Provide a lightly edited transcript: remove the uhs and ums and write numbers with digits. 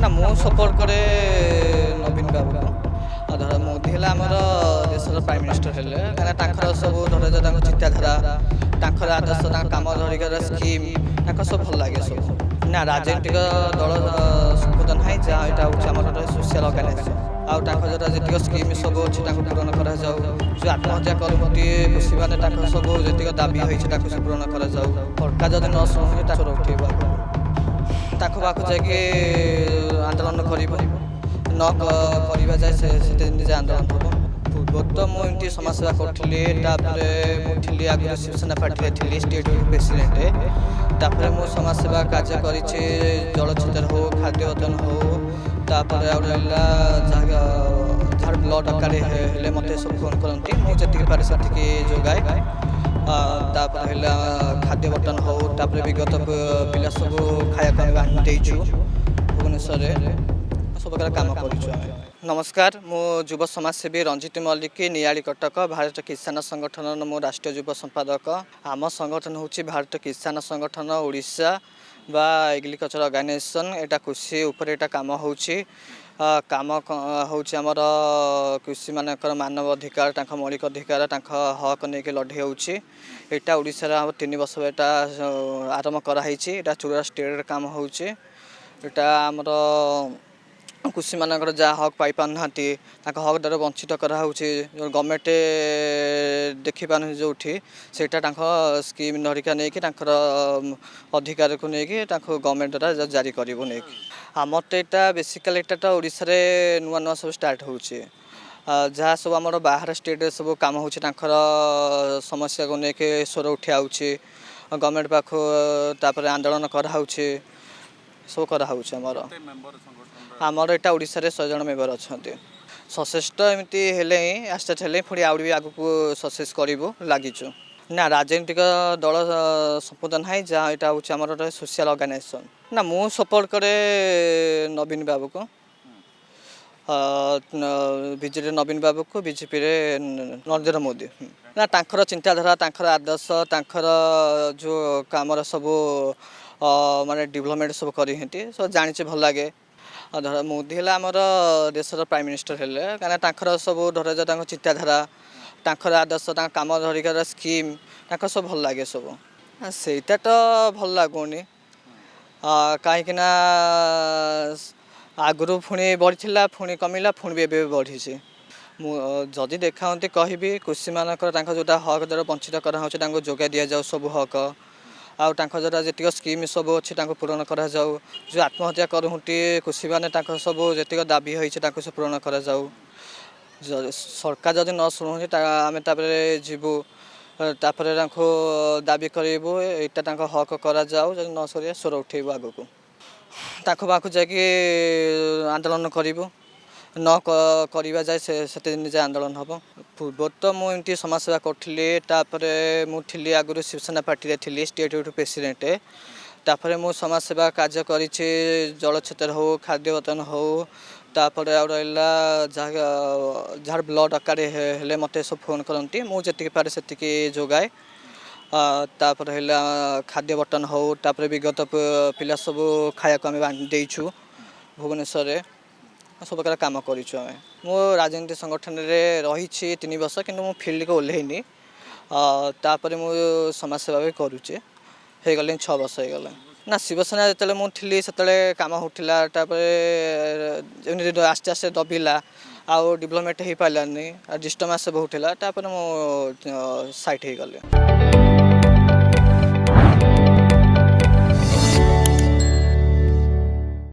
ना मु सपोर्ट करे नवीन बाबू को धर मोदी है आमर देशर प्राइम मिनिस्टर हेले कहीं सब धर जो चिंताधारा आदर्श कम धरिकार स्कीम सब भल लगे सब ना राजनीतिक दल संबोधन है जहाँ यहाँ हूँ सोशल अर्गानाइजेसन आउ जो स्कीम सब अच्छे पूरण कर जो आत्महत्या करती कृषि मैंने सब जी दाबी होती पूरण कर सरकार जब न शुणु उठेबा पाक जाकि आंदोलन कर न करवा जाए से निजे आंदोलन हम पूर्व तो मुझे समाजसेवा करी मुझे आगे शिवसेना पार्टी थी स्टेट प्रेसिडेंट मुझे समाजसेवा कार्य कर जलचित्र हो खाद्यवतन हो जहाँ ब्लड आकार हेले मत सब फोन करती मुझे पारे से जोगाए खाद्य बटन हो विगत पिला सब खाया देचु भुवनेश्वर सब प्रकार काम कर। नमस्कार मु युव समाजसेवी रंजित मल्लिक नियाली कटक भारत किसान संगठन मो राष्ट्रीय युव संपादक आम संगठन हूँ भारत किसान संगठन ओडिशा बा एग्रीकल्चर ऑर्गेनाइजेशन एटा कृषि उपर एटा काम होची काम होची हमर कृषि मानकर मानव अधिकार तांका मौलिक अधिकार तांका हक नेके लढे होची एटा ओडिसा रा 3 वर्ष एटा आरंभ करा हिची एटा 14 स्टेट काम होची एटा हमर कृषि मानकर जहाँ हक पाई पाना हक द्वारा वंचित कराऊँचे गवर्नमेंट देखी पान जो सेटा स्कीम धरिका नहीं कि अधिकार को लेकिन गवर्नमेंट द्वारा जारी कर आमर तो यहाँ बेसिकाली यहाँ तो ओडिशा रे नुआ नुआ सब स्टार्ट होचे जहाँ सब आम बाहर स्टेट सब कम हो समस्या को लेकिन स्वर उठा गवर्नमेंट पाख आंदोलन कराऊे सब कराऊे आमर यहाँ ओडिशा रे 100 जन मेम्बर अच्छा सशेष एमती हेले आस्ते हेले पुणी आउट भी आगू सक्सेस करूँ लगिचु ना राजनीतिक दल संबोधन है जहाँ यहाँ हूँ आमर सोशल अर्गानाइजेसन ना मु सपोर्ट करे नवीन बाबू को बीजेपी नवीन बाबू को बीजेपी रे नरेंद्र मोदी ना तांकर चिंताधारा तांकर आदर्श तांकर जो काम सब माने डेवलपमेंट सब करी सब जानी भल लगे धर मोदी है आमर देशर प्राइम मिनिस्टर हेले कहीं सब धर जो चिंताधारा आदर्श कम धरिकार स्कीम सब भल लगे सब सेटा तो भल लगुनि कहीं आगु पुणी बढ़ी पुणी कमिला पुणी भी एवं बढ़ी जदि देखा कहि कृषि मानकर जोटा हक द्वारा वंचित कराऊँ जोगाई दि जाऊ सब हक आउ जो जी स्कीम सब अच्छे पूरण कर जो आत्महत्या करती कृषि मैंने सब जी दाबी होती सब पूरण कर सरकार जब न शुणु आम जीवु तापर दाबी करूँ यहाँ हक करा जाऊ न सर स्वर उठेबू आग को पाक जाकि आंदोलन करूँ न करवा जाए से निजे आंदोलन हम पूर्व तो मुझे समाजसेवा करी मुझे आगु शिवसेना पार्टी थी स्टेट प्रेसिडेंट मुझे समाजसेवा कार्य कर जलचित्र हो खाद्यवतन हो जहाँ ब्लड आकार हेले मत सब फोन करती मुझे पारे से जोगाए खाद्य बटन हो विगत पिला सब खाया देचु भुवनेश्वर सब प्रकार काम करूँ मो राजनीति संगठन रे रही 3 वर्ष कि फील्ड को ओह्लैनी मुझे समाजसेवा भी करुचे हो गले 6 वर्ष हो गले ना शिवसेना जो मुझे से कम होता आस्ते आस्ते दबिला आउ डेवलपमेंट हो पारानी डिस्टर्बांस बहुत है मो साइट हो गले।